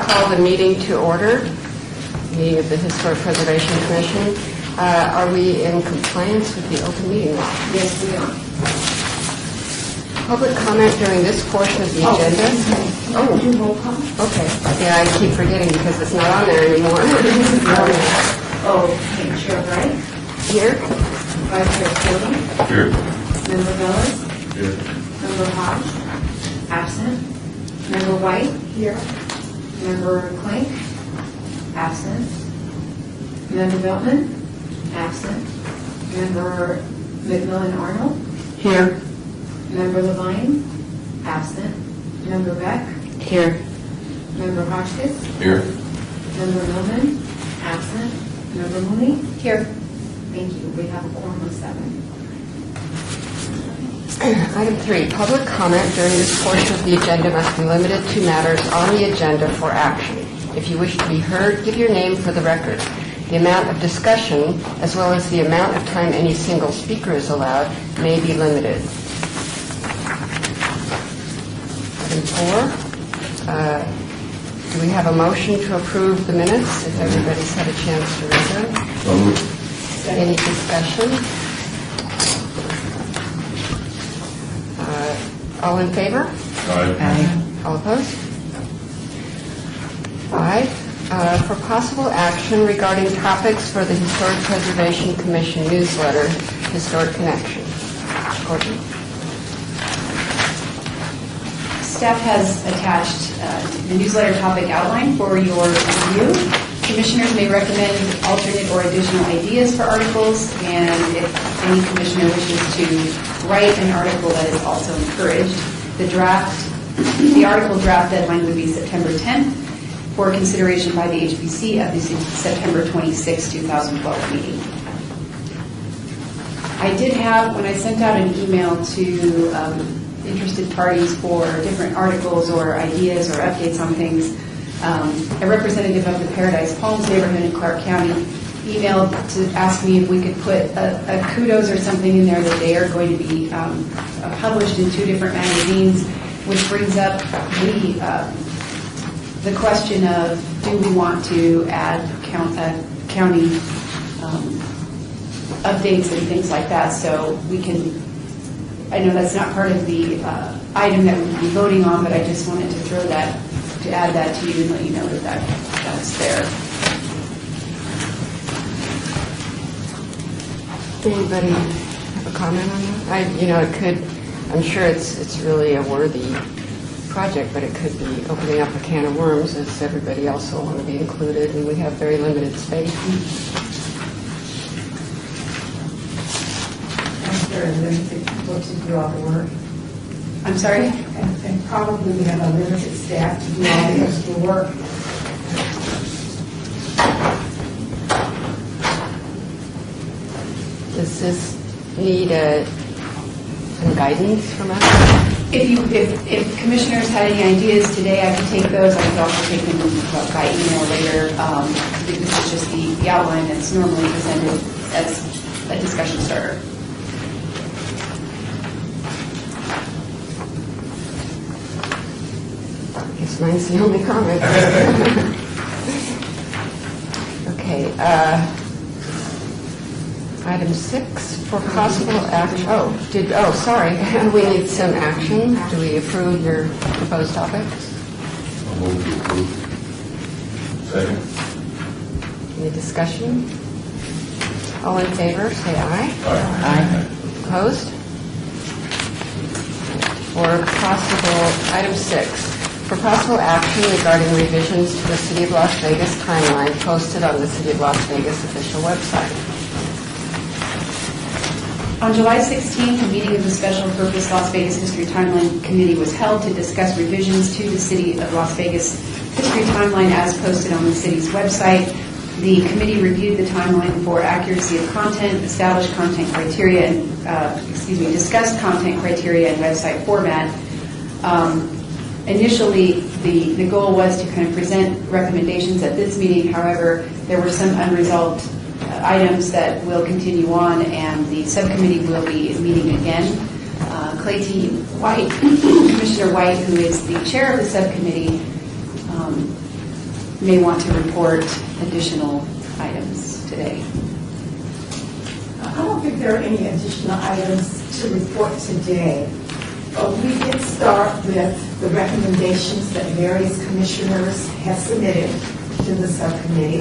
call the meeting to order, meeting of the Historic Preservation Commission. Are we in compliance with the open meeting law? Yes, we are. Public comment during this portion of the agenda? Do roll call? Okay. Yeah, I keep forgetting because it's not on there anymore. Okay, Chair Wright, Here? Vice Chair Fordham, Here. Member Velez, Here. Member Hodge, absent. Member White, here. Member Klink, absent. Member Veltman, absent. Member McMillan Arnold, Here. Member Levine, absent. Member Beck, Here. Member Hotchkiss, Here. Member Millman, absent. Member Mooney, here. Thank you. We have a quorum of 7. Item 3, public comment during this portion of the agenda must be limited to matters on the agenda for action. If you wish to be heard, give your name for the record. The amount of discussion, as well as the amount of time any single speaker is allowed, may be limited. Item 4, do we have a motion to approve the minutes, if everybody's had a chance to read them? So moved. Any discussion? All in favor? Aye. All opposed? 5, for possible action regarding topics for the Historic Preservation Commission newsletter, Historic Connection. Courtney? Staff has attached the newsletter topic outline for your review. Commissioners may recommend alternate or additional ideas for articles, and if any commissioner wishes to write an article, that is also encouraged. The article draft deadline would be September 10th for consideration by the HPC at the September 26, 2012 meeting. I did have, when I sent out an email to interested parties for different articles or ideas or updates on things, a representative of the Paradise Palms neighborhood in Clark County emailed to ask me if we could put a kudos or something in there that they are going to be published in 2 different magazines, which brings up the question of, do we want to add county updates and things like that, so we can. I know that's not part of the item that we would be voting on, but I just wanted to add that to you and let you know that that's there. Anybody have a comment on that? It could, I'm sure it's really a worthy project, but it could be opening up a can of worms, as everybody else will want to be included, and we have very limited space. There are limited people to do all the work. I'm sorry? And probably we have a limited staff to do all the extra work. Does this need some guidance from us? If commissioners had any ideas today, I could take those. I could also take them by email later. This is just the outline that's normally presented as a discussion starter. I guess mine's the only comment. Okay. Item 6, for possible action. Sorry. We need some action. Do we approve your proposed topics? So moved to approve. Second. Any discussion? All in favor, say aye. Aye. Opposed? Item 6, for possible action regarding revisions to the City of Las Vegas timeline posted on the City of Las Vegas official website. On July 16th, a meeting of the Special Purpose Las Vegas History Timeline Committee was held to discuss revisions to the City of Las Vegas History Timeline as posted on the city's website. The committee reviewed the timeline for accuracy of content, established content criteria, and discussed content criteria and website format. Initially, the goal was to kind of present recommendations at this meeting. However, there were some unresolved items that will continue on, and the subcommittee will be meeting again. Clayton White, Commissioner White, who is the chair of the subcommittee, may want to report additional items today. I don't think there are any additional items to report today. We did start with the recommendations that various commissioners have submitted to the subcommittee,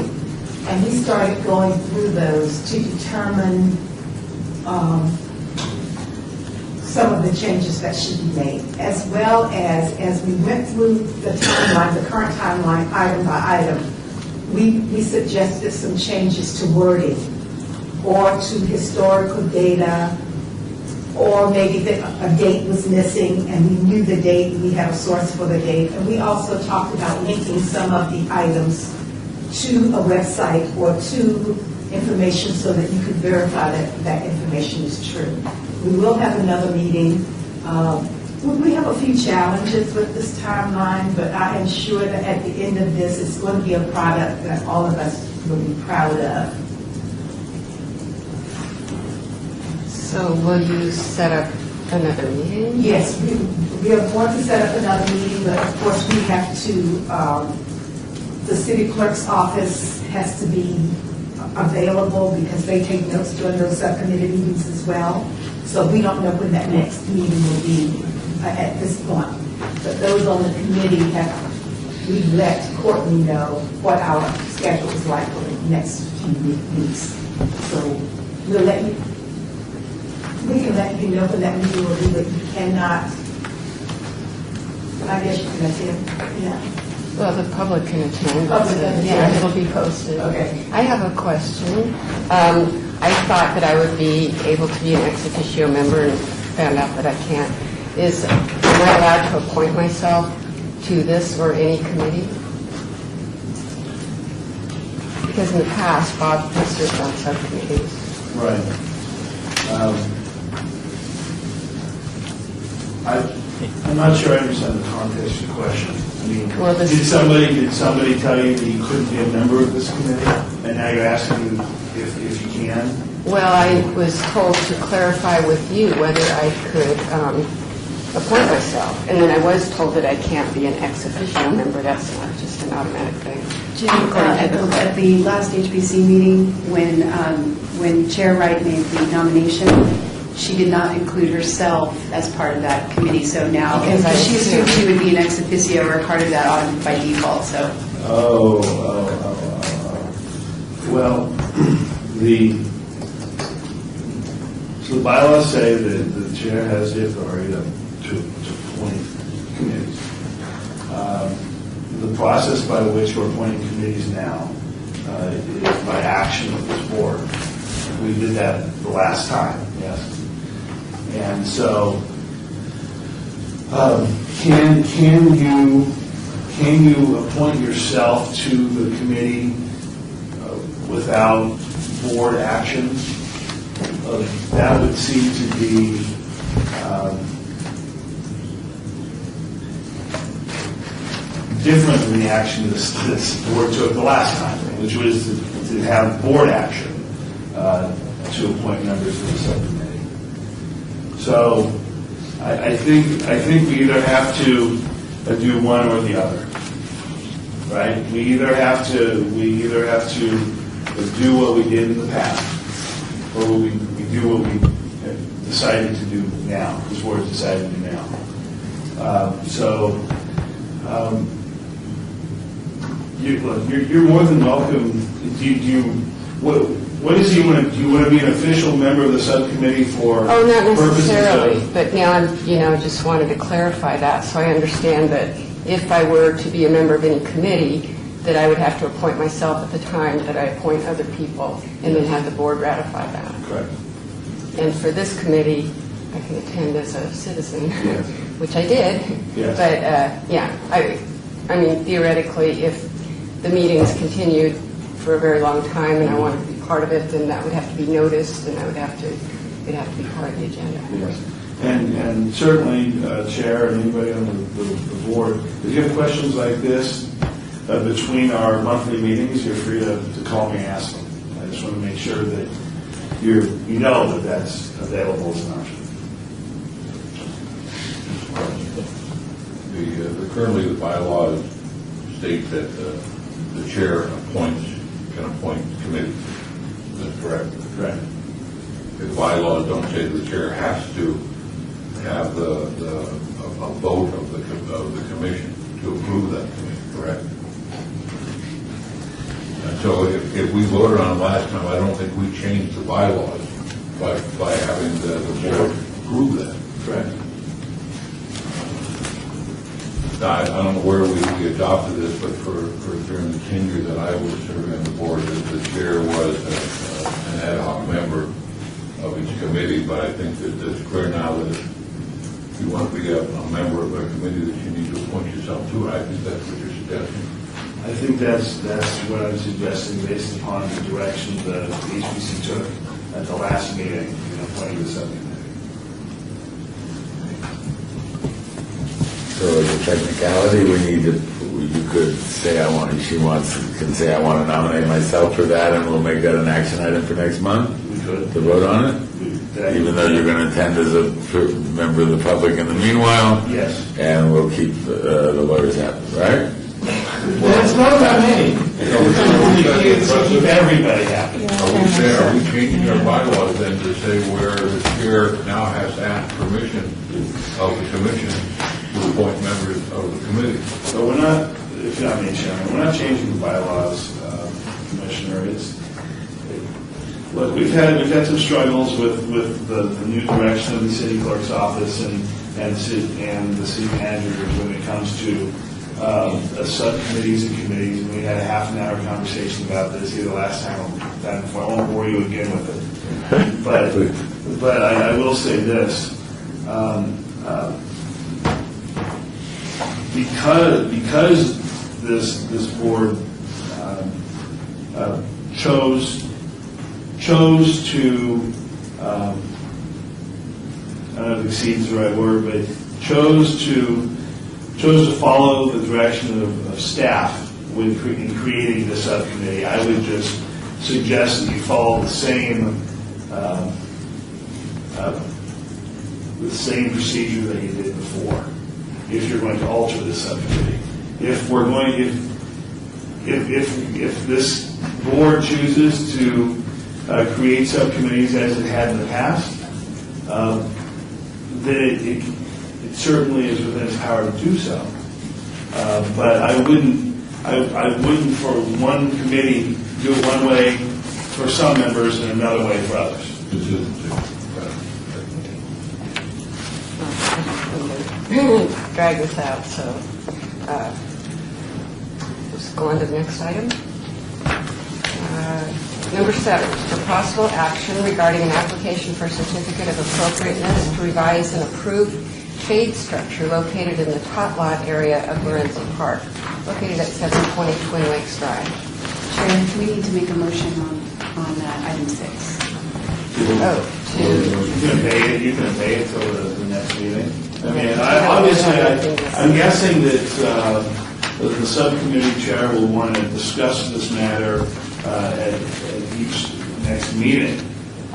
and we started going through those to determine some of the changes that should be made, as well as we went through the timeline, the current timeline, item by item, we suggested some changes to wording or to historical data, or maybe a date was missing and we knew the date, we had a source for the date. And we also talked about linking some of the items to a website or to information so that you could verify that that information is true. We will have another meeting. We have a few challenges with this timeline, but I am sure that at the end of this, it's going to be a product that all of us will be proud of. So will you set up another meeting? Yes, we are going to set up another meeting, but of course we have to, the city clerk's office has to be available because they take notes during those subcommittee meetings as well. So we don't know when that next meeting will be at this point. But those on the committee we've let Courtney know what our schedule is like for the next few weeks. So we'll let you, we can let you know when that meeting will be, but you cannot, I guess you can attend, yeah. Well, the public can attend. Public can attend. Yeah, it'll be posted. Okay. I have a question. I thought that I would be able to be an ex officio member and found out that I can't. Am I allowed to appoint myself to this or any committee? Because in the past, Bob has served on subcommittees. Right. I'm not sure I understand the context of the question. I mean, Well, this- did somebody tell you that you couldn't be a member of this committee? And now you're asking if you can? Well, I was told to clarify with you whether I could appoint myself. And then I was told that I can't be an ex officio member. That's not just an automatic thing. Jim, at the last HBC meeting, when Chair Wright made the nomination, she did not include herself as part of that committee. So now, Because I she assumed assumed- she would be an ex officio or part of that by default. So Well, the bylaws say that the chair has the authority to appoint committees. The process by which we're appointing committees now is by action of this board. We did that the last time, yes. And so, can you appoint yourself to the committee without board action? That would seem to be different than the action this board took the last time, which was to have board action to appoint members of the subcommittee. So I think we either have to do one or the other, right? We either have to do what we did in the past, or we do what we decided to do now. This board has decided to do now. You're more than welcome. What is you want? Do you want to be an official member of the subcommittee for? Oh, not purposes necessarily, of- but now just wanted to clarify that, so I understand that if I were to be a member of any committee, that I would have to appoint myself at the time that I appoint other people, and then have the board ratify that. Correct. And for this committee, I can attend as a citizen, Yes. which I did. Yes. But, I mean, theoretically, if the meetings continued for a very long time and I wanted to be part of it, then that would have to be noticed, and it'd have to be part of the agenda. Yes. And certainly, Chair and anybody on the board, if you have questions like this between our monthly meetings, you're free to call me and ask them. I just want to make sure that you know that that's available as an option. Currently, the bylaws state that the chair can appoint committees. Is that correct? Correct. The bylaws don't say the chair has to have a vote of the commission to approve that committee, correct? And so if we voted on it last time, I don't think we changed the bylaws by having the board approve that. Correct. I don't know where we adopted this, but for during the tenure that I was serving on the board, the chair was an ad hoc member of each committee, but I think that it's clear now that if you want to be a member of a committee that you need to appoint yourself to, I think that's what you're suggesting. I think that's what I'm suggesting based upon the direction the HPC took at the last meeting in appointing the subcommittee. So as a technicality, you could say can say I want to nominate myself for that, and we'll make that an action item for next month We could. to vote on it? Even though you're going to attend as a member of the public in the meanwhile? Yes. And we'll keep the lawyers happy, right? It's not that many. It's to keep everybody happy. Are we changing our bylaws then to say where the chair now has to ask permission of the commission to appoint members of the committee? So we're not, if you don't mean Chairman, we're not changing the bylaws, Commissioner. Look, we've had some struggles with the new direction of the city clerk's office and the city manager when it comes to subcommittees and committees. And we had a half an hour conversation about this here the last time before. I won't bore you again with it. But I will say this. Because this board chose to I don't know if exceeds the right word, but chose to follow the direction of staff in creating the subcommittee. I would just suggest that you follow the same procedure that you did before. If you're going to alter the subcommittee, if this board chooses to create subcommittees as it had in the past, then it certainly is within its power to do so. But I wouldn't for one committee do it one way for some members and another way for others. Drag this out, so let's go on to the next item. Number 7, for possible action regarding an application for a certificate of appropriateness to revise an approved shade structure located in the tot lot area of Lorenzo Park, located at 720 Twin Lakes Drive. Chair, we need to make a motion on item 6. You can obey it till the next meeting. I mean, I'm guessing that the subcommittee chair will want to discuss this matter at each next meeting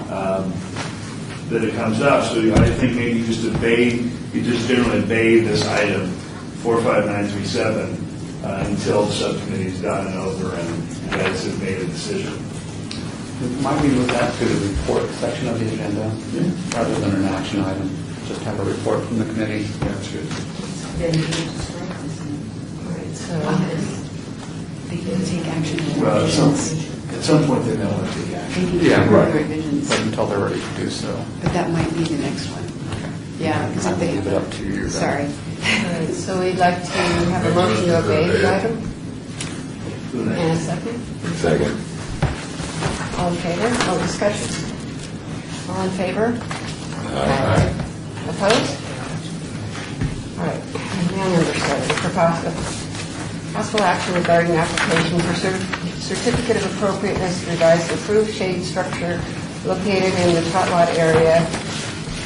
that it comes up. So I think maybe you just generally obey this item 45937 until the subcommittee is done and over and you guys have made a decision. Might we move that to the report section of the agenda rather than an action item? Just have a report from the committee. That's good. They can take action. Well, at some point they know what to take action. Yeah, right. Revisions. But until they're ready to do so. But that might be the next one. Yeah, because I'll leave it up to you. Then. Sorry. All right, so we'd like to have a motion to obey the item. And a second. Second. All in favor? No discussion. All in favor? Aye. Opposed? All right. Now number 7, for possible action regarding application for certificate of appropriateness to revise the approved shade structure located in the tot lot area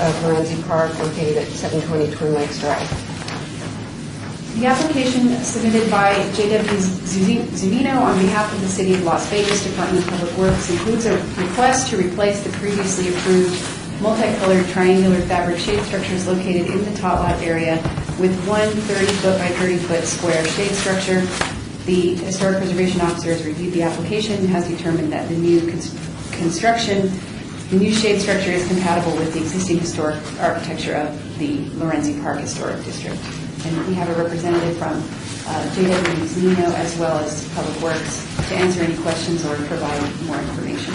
of Lorenzo Park, located at 720 Twin Lakes Drive. The application submitted by J.W. Zunino on behalf of the City of Las Vegas Department of Public Works includes a request to replace the previously approved multicolored triangular fabric shade structures located in the tot lot area with one 30-foot by 30-foot square shade structure. The Historic Preservation Officer has reviewed the application and has determined that the new construction, the new shade structure is compatible with the existing historic architecture of the Lorenzi Park Historic District. And we have a representative from JW Nino as well as Public Works to answer any questions or provide more information.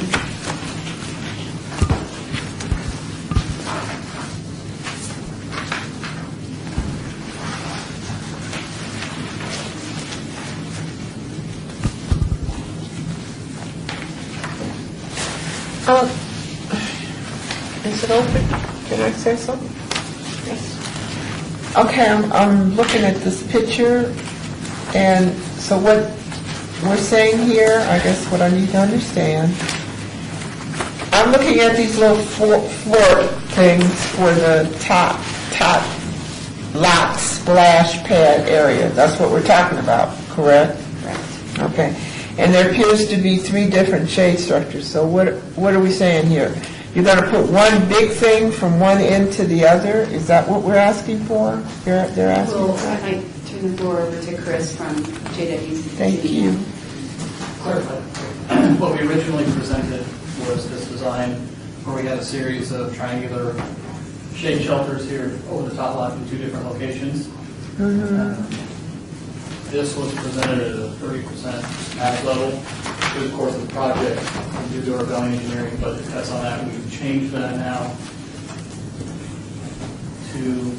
Is it open? Can I say something? Yes. Okay, I'm looking at this picture, and so what we're saying here, I guess what I need to understand, I'm looking at these little floor things for the top lot splash pad area. That's what we're talking about, correct? Correct. Okay. And there appears to be 3 different shade structures. So what are we saying here? You're going to put one big thing from one end to the other? Is that what we're asking for? They're asking Well, for? I might turn the floor over to Chris from JWC. Thank you. Clarify. What we originally presented was this design where we had a series of triangular shade shelters here over the top lot in 2 different locations. This was presented at a 30% max level through the course of the project. Due to our value engineering budget cuts on that, we've changed that now to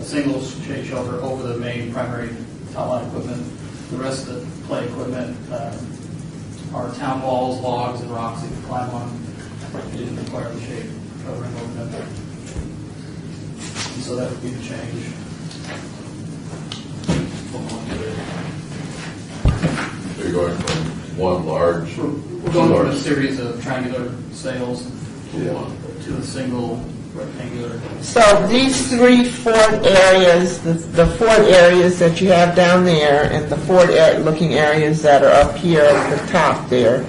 a single shade shelter over the main primary top line equipment. The rest of the play equipment are town walls, logs, and rocks that you climb on. It didn't require the shade covering over them. And so that would be the change. So you're going from one large. We're going from a series of triangular sails to a single rectangular. So these 3 fort areas, the fort areas that you have down there and the fort looking areas that are up here at the top there,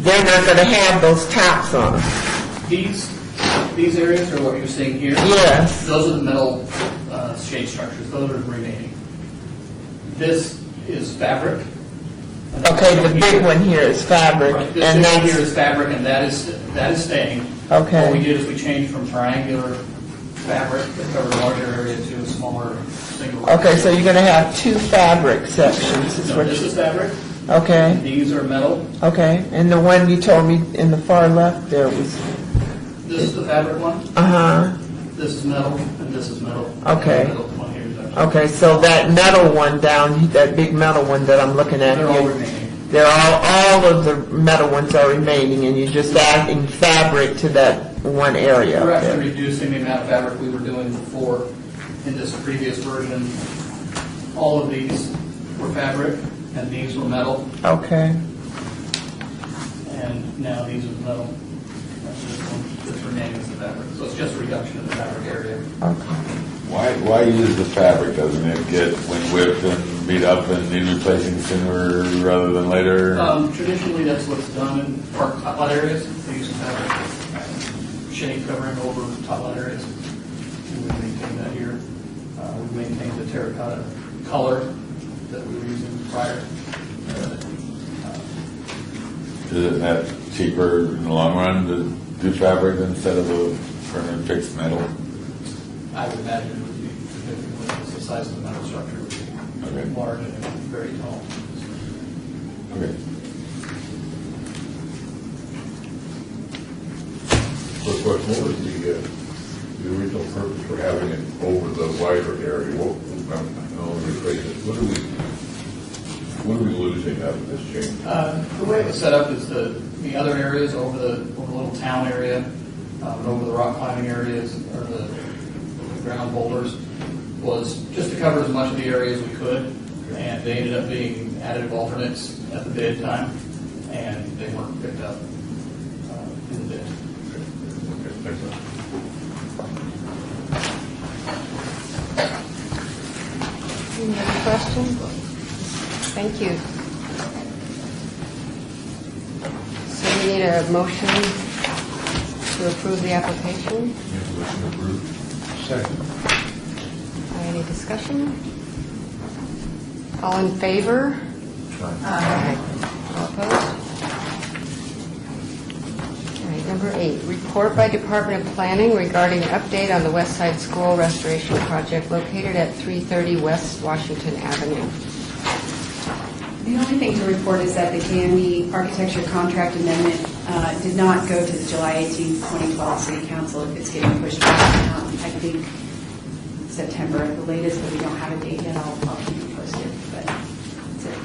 they're not going to have those tops on them. These areas are what you're seeing here. Yes. Those are the metal shade structures. Those are remaining. This is fabric. And that's Okay, the here. big one here is fabric, Right, this and one here that's, is fabric, and that is staying. Okay. What we did is we changed from triangular fabric that covered a larger area to a smaller single. okay, so you're going to have 2 fabric sections, is No, what this you, is fabric. okay, These are metal. okay. And the one you told me in the far left there was, This is the fabric one. uh-huh, This is metal, and this is metal. Okay. The middle one here is actually. okay, so that metal one down, that big metal one that I'm looking at They're all here, remaining. they're all of the metal ones are remaining, and you're just adding fabric to that one area We're up actually there. reducing the amount of fabric we were doing before in this previous version. All of these were fabric, and these were metal, Okay, and now these are metal. And this one, this remaining is the fabric. So it's just a reduction of the fabric area. okay. Why use the fabric? Doesn't it get, when whipped and beat up and need replacing sooner rather than later? Traditionally, that's what's done in park top lot areas. They use fabric shade covering over top lot areas. And we maintain that here. We maintain the terracotta color that we were using prior. Isn't that cheaper in the long run to do fabric instead of a permanent fixed metal? I would imagine it would be significantly, the size of the metal structure would be Okay. large and very tall. Okay. Quick question, what was the original purpose for having it over the wider area? What are we losing out of this change? The way it was set up is the other areas over the little town area, and over the rock climbing areas, or the ground boulders, was just to cover as much of the area as we could, and they ended up being additive alternates at the bid time, and they weren't picked up in the bid. Okay, thanks. Any other questions? Thank you. So we need a motion to approve the application. Motion approved. Second. Any discussion? All in favor? Aye. All opposed? All right, number 8, report by Department of Planning regarding update on the West Side School restoration project located at 330 West Washington Avenue. The only thing to report is that the KME architecture contract amendment did not go to the July 18, 2012 City Council. It's getting pushed back, I think, September at the latest, but we don't have a date yet. I'll keep you posted, but that's it.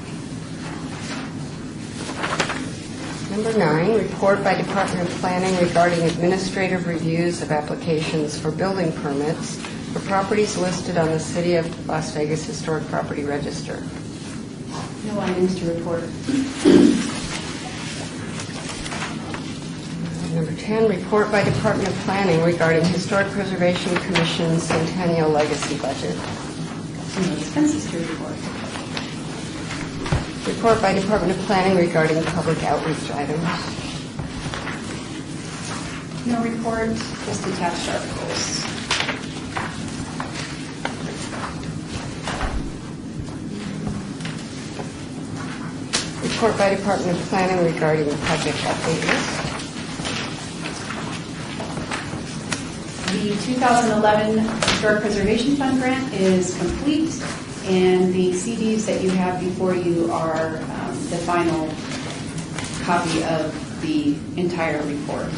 Number 9, report by Department of Planning regarding administrative reviews of applications for building permits for properties listed on the City of Las Vegas Historic Property Register. No items to report. Number 10, report by Department of Planning regarding Historic Preservation Commission Centennial Legacy Budget. No expenses to report. Report by Department of Planning regarding public outreach items. No report, just attached articles. Report by Department of Planning regarding project update list. The 2011 Historic Preservation Fund grant is complete, and the CDs that you have before you are the final copy of the entire report.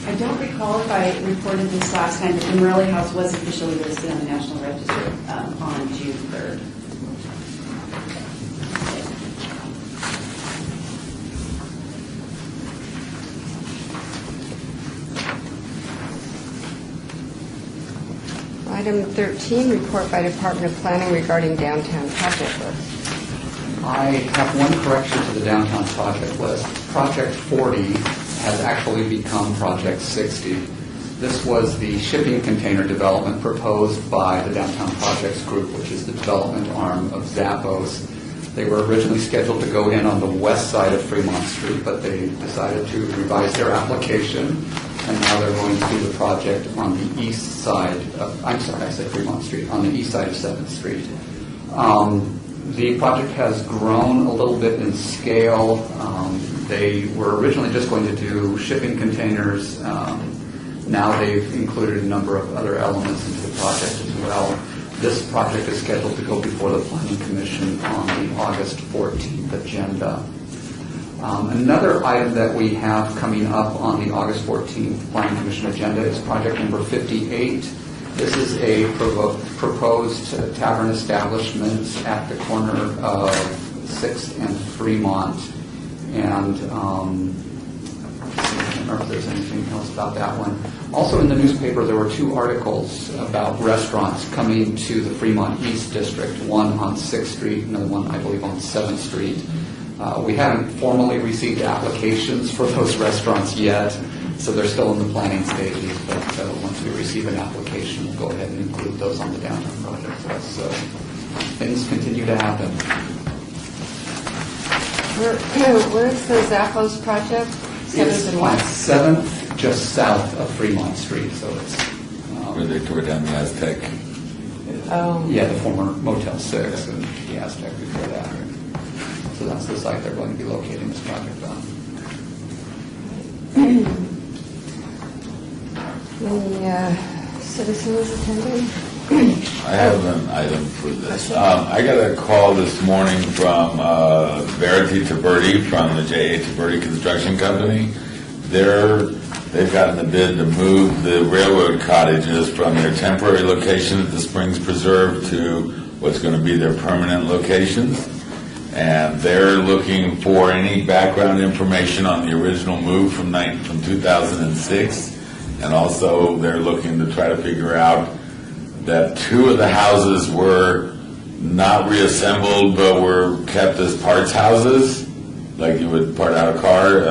I don't recall if I reported this last time, but the Morelli House was officially listed on the National Register on June 3rd. Item 13, report by Department of Planning regarding downtown project list. I have one correction to the downtown project list. Project 40 has actually become Project 60. This was the shipping container development proposed by the Downtown Projects Group, which is the development arm of Zappos. They were originally scheduled to go in on the west side of Fremont Street, but they decided to revise their application, and now they're going to do the project on the east side of, I'm sorry, I said Fremont Street, on the east side of 7th Street. The project has grown a little bit in scale. They were originally just going to do shipping containers. Now they've included a number of other elements into the project as well. This project is scheduled to go before the Planning Commission on the August 14th agenda. Another item that we have coming up on the August 14th Planning Commission agenda is project number 58. This is a proposed tavern establishment at the corner of 6th and Fremont. And I don't know if there's anything else about that one. Also in the newspaper, there were 2 articles about restaurants coming to the Fremont East District, one on 6th Street, another one, I believe, on 7th Street. We haven't formally received applications for those restaurants yet, so they're still in the planning stages, but once we receive an application, we'll go ahead and include those on the downtown project. So things continue to happen. Where is the Zappos project? 7th and on West? 7th, just south of Fremont Street, so it's... Where they tore down the Aztec. Yeah, the former Motel 6 and the Aztec before that. So that's the site they're going to be locating this project on. Any citizens attending? I have an item for this. I got a call this morning from Verity Taberti from the J.A. Taberti Construction Company. They've gotten the bid to move the railroad cottages from their temporary location at the Springs Preserve to what's going to be their permanent locations. And they're looking for any background information on the original move from 2006. And also they're looking to try to figure out that 2 of the houses were not reassembled but were kept as parts houses, like you would part out a car,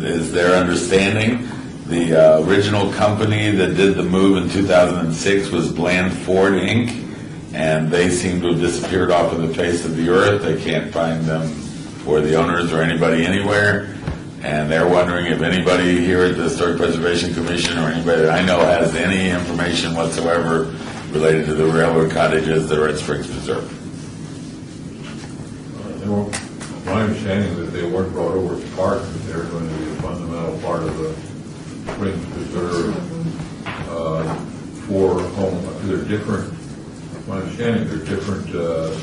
is their understanding. The original company that did the move in 2006 was Bland Ford, Inc., and they seem to have disappeared off of the face of the earth. They can't find them or the owners or anybody anywhere. And they're wondering if anybody here at the Historic Preservation Commission or anybody that I know has any information whatsoever related to the railroad cottages that are at Springs Preserve. My understanding is that they weren't brought over to park, but they're going to be a fundamental part of the Springs Preserve for home. They're different. My understanding, they're different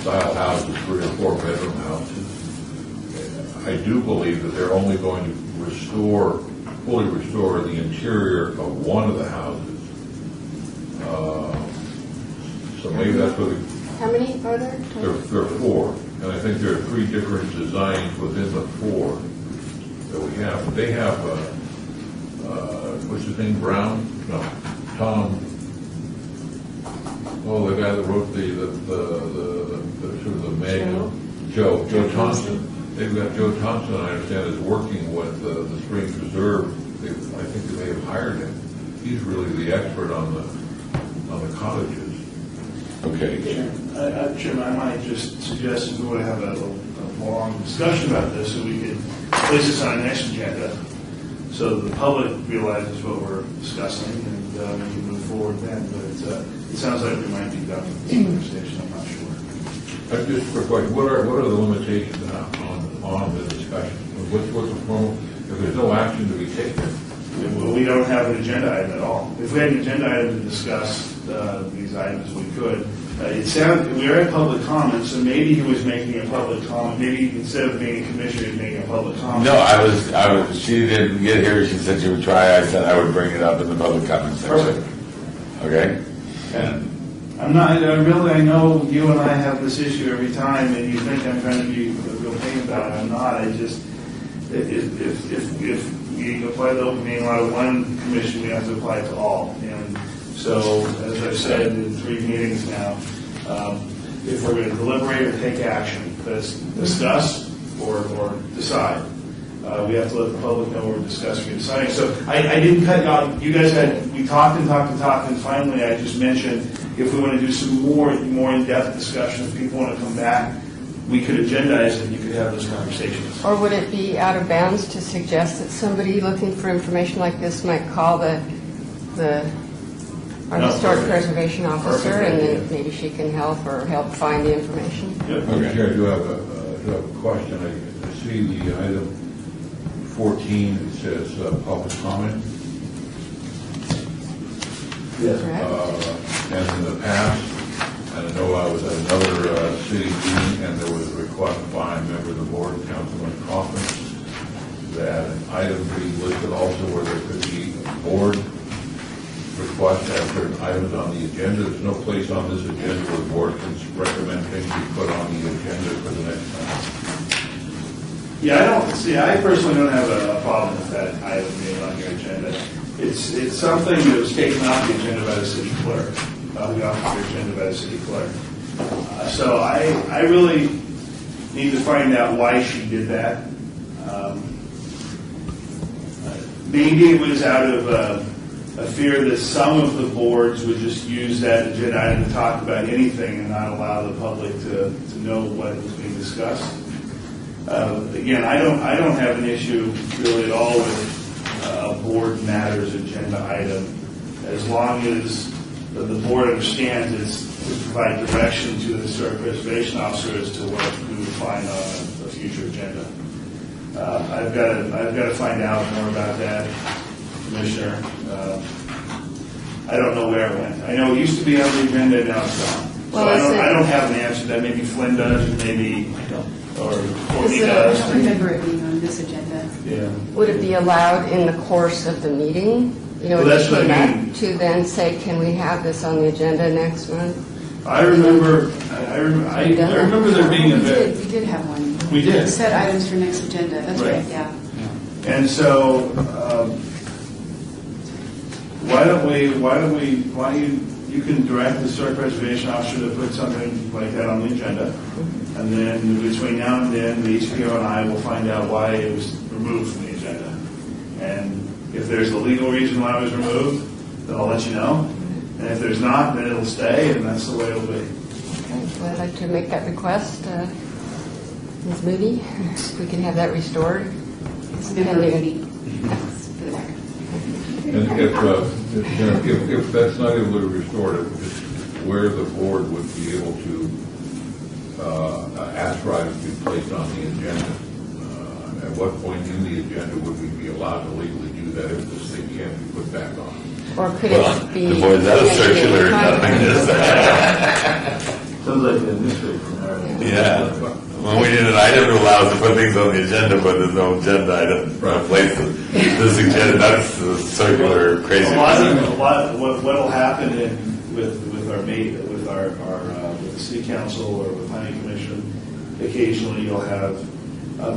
style houses, 3 or 4 bedroom houses. I do believe that they're only going to fully restore the interior of one of the houses. So maybe that's what How many are there? there are 4, and I think there are 3 different designs within the 4 that we have. They have, what's his name, Brown? No, Tom. Oh, the guy that wrote the sort of the manual. Joe Thompson. They've got Joe Thompson, I understand, is working with the Springs Preserve. I think they may have hired him. He's really the expert on the cottages. Okay. Jim, I might just suggest that we want to have a long discussion about this, so we could place this on the next agenda, so that the public realizes what we're discussing, and we can move forward then. But it sounds like we might be done with this conversation. I'm not sure. Just for a question, what are the limitations on the discussion? What's the formal? If there's no action to be taken. Well, we don't have an agenda item at all. If we had an agenda item to discuss these items, we could. It sounded, we are at public comment, so maybe he was making a public comment. Maybe instead of being a commissioner, he's making a public comment. No, I was, she didn't get here, she said she would try, I said I would bring it up in the public comment section. Perfect. Okay? And I know you and I have this issue every time, and you think I'm trying to be a real pain about it. I'm not. I just, if we apply the open meeting law to one commission, we have to apply it to all. And so, as I've said in 3 meetings now, if we're going to deliberate or take action, let's discuss or decide. We have to let the public know we're discussing and deciding. So I didn't cut you off. You guys we talked, and finally I just mentioned if we want to do some more in-depth discussion, if people want to come back, we could agendize it and you could have those conversations. Or would it be out of bounds to suggest that somebody looking for information like this might call our historic preservation officer, Perfect and idea. then maybe she can help find the information? Yep. Okay. Chair, I do have a question. I see the item 14, it says public comment. Yes. Correct? And in the past, and I know I was at another city meeting, and there was a request by a member of the board, Councilman Kaufman, that an item be listed also where there could be a board request to have certain items on the agenda. There's no place on this agenda where the board can recommend things be put on the agenda for the next time. Yeah, I personally don't have a problem with that item being on your agenda. It's something that was taken off the agenda by the city clerk, the officer agenda by the city clerk. So I really need to find out why she did that. Maybe it was out of a fear that some of the boards would just use that agenda item to talk about anything and not allow the public to know what was being discussed. Again, I don't have an issue really at all with a board matters agenda item, as long as the board understands it's to provide direction to the historic preservation officer as to what we would find on a future agenda. I've got to find out more about that, Commissioner. I don't know where it went. I know it used to be on the agenda, now it's gone. So I don't have an answer to that. Maybe Flynn does, maybe, or Courtney I does. don't remember it being on this agenda. Yeah. Would it be allowed in the course of the meeting? Well, that's what I mean. To then say, can we have this on the agenda next month? I remember there being a bit. We did have one. We did. Set items for next agenda, that's Right. right, yeah. And so, why don't you can direct the historic preservation officer to put something like that on the agenda, and then between now and then, the HPO and I will find out why it was removed from the agenda. And if there's a legal reason why it was removed, then I'll let you know. And if there's not, then it'll stay, and that's the way it'll be. Okay, so I'd like to make that request, Ms. Moody, if we can have that restored. Member Mooney. That's for the record. And if that's not able to be restored, it's where the board would be able to ask for items to be placed on the agenda. At what point in the agenda would we be allowed to legally do that if this thing can't be put back on? Or could Well, it be? the board's out of circular, nothing is. Sounds like an administrative from our. Yeah. When we need an item to allow us to put things on the agenda, but there's no agenda item to place this agenda, that's the circular crazy. What'll happen with our with the city council or with planning commission, occasionally you'll have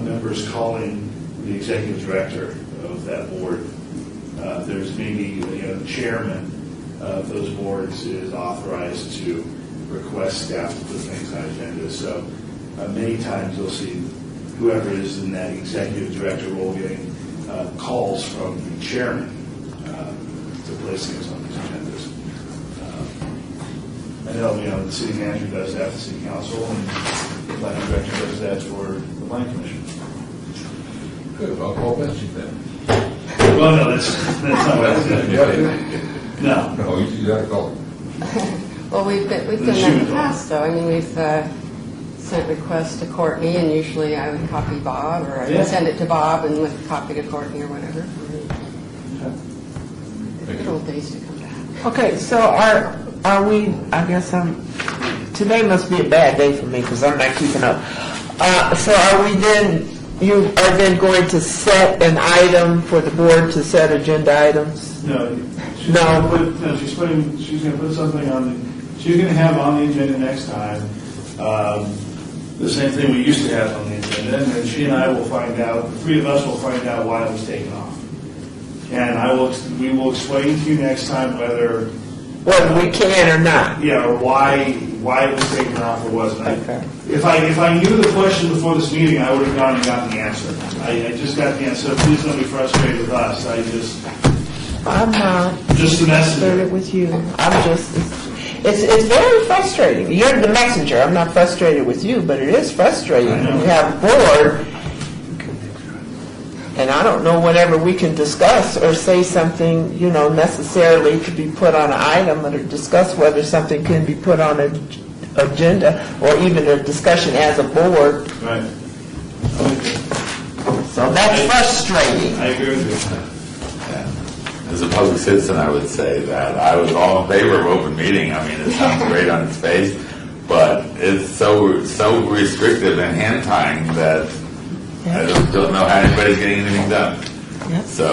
members calling the executive director of that board. There's maybe, the chairman of those boards is authorized to request staff to put things on agendas. So many times you'll see whoever is in that executive director role getting calls from the chairman to place things on these agendas. I know, the city manager does that for city council, and the planning director does that for the planning commission. Good, I'll call Betsy then. Well, no, that's not what I said. No. No, you got to call her. Well, we've done that in the past, though. I mean, we've sent requests to Courtney, and usually I would copy Bob, or I would send it to Bob and with a copy to Courtney or whatever. Good old days to come back. Okay, so are we, I guess today must be a bad day for me because I'm not keeping up. So you are then going to set an item for the board to set agenda items? No. She's going to put something she's going to have on the agenda next time, the same thing we used to have on the agenda, and then she and I will find out, the three of us will find out why it was taken off. And we will explain to you next time whether we can or not. Yeah, or why it was taken off or wasn't. Okay. If I knew the question before this meeting, I would have gone and gotten the answer. I just got the answer. Please don't be frustrated with us. I'm not Just the messenger. frustrated with you. It's very frustrating. You're the messenger. I'm not frustrated with you, but it is frustrating when you have a board. And I don't know whenever we can discuss or say something, necessarily to be put on an item or discuss whether something can be put on an agenda or even a discussion as a board. Right. So that's frustrating. I agree with you. As a public citizen, I would say that I was all in favor of open meeting. I mean, it sounds great on its face, but it's so restrictive and hand tying that I don't know how anybody's getting anything done. Yep. So,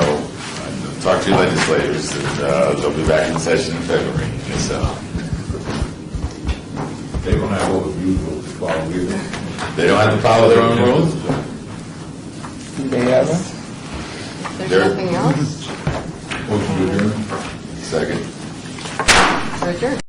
talk to your legislators, and they'll be back in session in February. So, They don't have all the rules to follow either. they don't have to follow their own rules. Do they ever? If There- there's nothing else, Motion to adjourn. Second. we're adjourned.